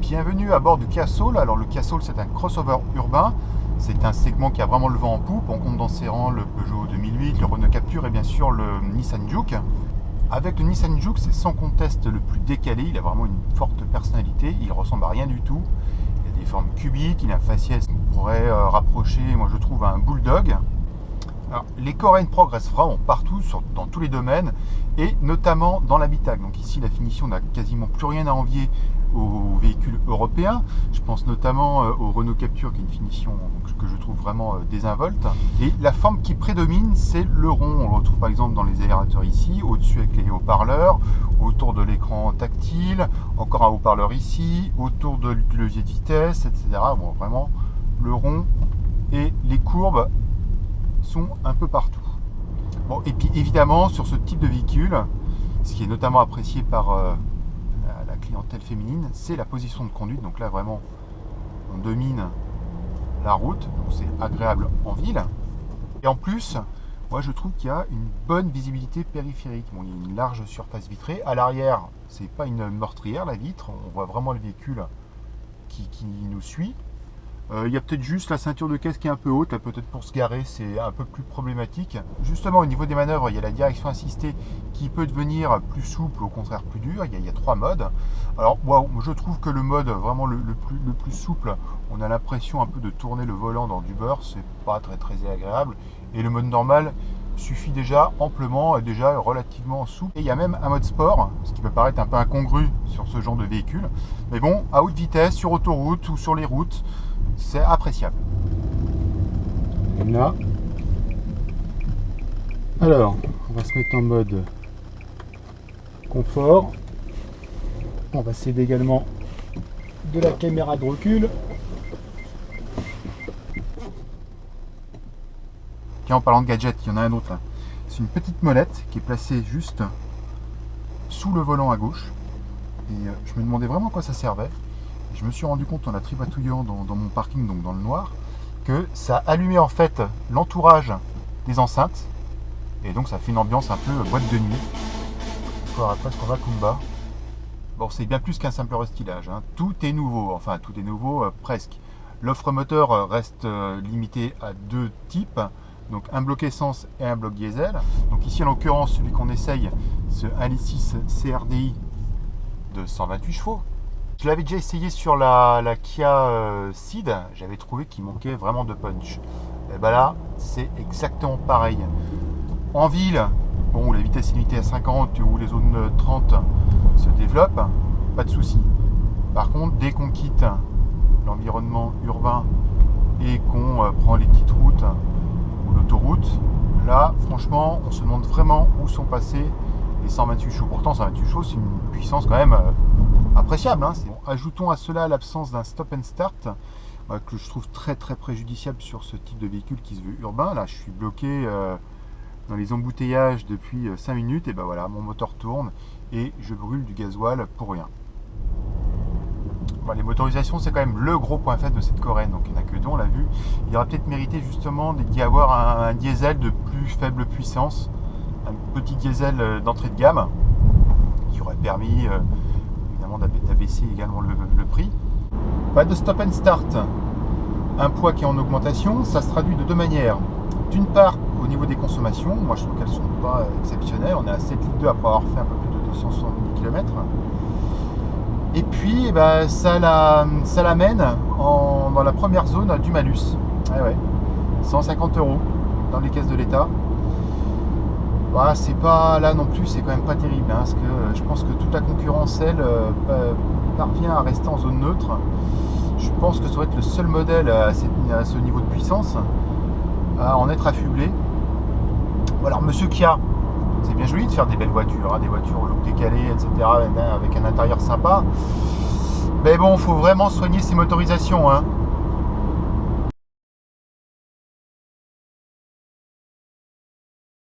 Bienvenue à bord du Kia Soul. Alors le Kia Soul, c'est un crossover urbain. C'est un segment qui a vraiment le vent en poupe. On compte dans ses rangs le Peugeot 2008, le Renault Captur et bien sûr le Nissan Juke. Avec le Nissan Juke, c'est sans conteste le plus décalé. Il a vraiment une forte personnalité. Il ressemble à rien du tout. Il a des formes cubiques. Il a un faciès qu'on pourrait rapprocher, moi je trouve, à un bulldog. Alors, les Coréens progressent vraiment partout, dans tous les domaines, et notamment dans l'habitacle. Donc ici, la finition n'a quasiment plus rien à envier aux véhicules européens. Je pense notamment au Renault Captur, qui est une finition que je trouve vraiment désinvolte. Et la forme qui prédomine, c'est le rond. On le retrouve par exemple dans les aérateurs ici, au-dessus avec les haut-parleurs, autour de l'écran tactile, encore un haut-parleur ici, autour de levier de vitesse, etc. Bon, vraiment, le rond et les courbes sont un peu partout. Bon, et puis évidemment, sur ce type de véhicule, ce qui est notamment apprécié par la clientèle féminine, c'est la position de conduite. Donc là, vraiment, on domine la route, donc c'est agréable en ville. Et en plus, moi, je trouve qu'il y a une bonne visibilité périphérique. Bon, il y a une large surface vitrée. À l'arrière, c'est pas une meurtrière, la vitre. On voit vraiment le véhicule qui nous suit. Il y a peut-être juste la ceinture de caisse qui est un peu haute, là peut-être pour se garer c'est un peu plus problématique. Justement au niveau des manœuvres, il y a la direction assistée qui peut devenir plus souple ou au contraire plus dure. Il y a 3 modes. Alors moi je trouve que le mode vraiment le plus souple, on a l'impression un peu de tourner le volant dans du beurre, c'est pas très agréable. Et le mode normal suffit déjà amplement, déjà relativement souple. Et il y a même un mode sport, ce qui peut paraître un peu incongru sur ce genre de véhicule. Mais bon, à haute vitesse, sur autoroute ou sur les routes, c'est appréciable. Là. Alors, on va se mettre en mode confort. On va s'aider également de la caméra de recul. Tiens, en parlant de gadget, il y en a un autre là. C'est une petite molette qui est placée juste sous le volant à gauche. Et je me demandais vraiment à quoi ça servait. Et je me suis rendu compte en la tripatouillant dans mon parking, donc dans le noir, que ça allumait en fait l'entourage des enceintes. Et donc ça fait une ambiance un peu boîte de nuit. Presque en Macumba. Bon, c'est bien plus qu'un simple restylage, hein. Tout est nouveau, enfin tout est nouveau presque. L'offre moteur reste limitée à 2 types. Donc un bloc essence et un bloc diesel. Donc ici en l'occurrence celui qu'on essaye, ce 1.6 CRDI de 128 chevaux. Je l'avais déjà essayé sur la Kia Ceed, j'avais trouvé qu'il manquait vraiment de punch. Et ben là c'est exactement pareil. En ville, bon, où la vitesse est limitée à 50, où les zones 30 se développent, pas de souci. Par contre, dès qu'on quitte l'environnement urbain et qu'on prend les petites routes ou l'autoroute, là franchement on se demande vraiment où sont passés les 128 chevaux. Pourtant 128 chevaux c'est une puissance quand même appréciable, hein. Bon, ajoutons à cela l'absence d'un stop and start que je trouve très préjudiciable sur ce type de véhicule qui se veut urbain. Là je suis bloqué dans les embouteillages depuis 5 minutes et ben voilà, mon moteur tourne et je brûle du gasoil pour rien. Bon, les motorisations c'est quand même le gros point faible de cette Coréenne, donc il n'y en a que deux, on l'a vu. Il aurait peut-être mérité justement d'y avoir un diesel de plus faible puissance, un petit diesel d'entrée de gamme qui aurait permis évidemment d'abaisser également le prix. Pas de stop and start, un poids qui est en augmentation, ça se traduit de 2 manières. D'une part au niveau des consommations, moi je trouve qu'elles ne sont pas exceptionnelles, on est à 7,2 litres après avoir fait un peu plus de 270 km. Et puis ça l'amène dans la première zone du malus. Ouais. 150 € dans les caisses de l'État. Bah, c'est pas là non plus, c'est quand même pas terrible, hein, parce que je pense que toute la concurrence, elle, parvient à rester en zone neutre. Je pense que ça doit être le seul modèle à ce niveau de puissance à en être affublé. Alors monsieur Kia, c'est bien joli de faire des belles voitures, hein, des voitures au look décalé, etc., avec un intérieur sympa. Mais bon, il faut vraiment soigner ces motorisations, hein.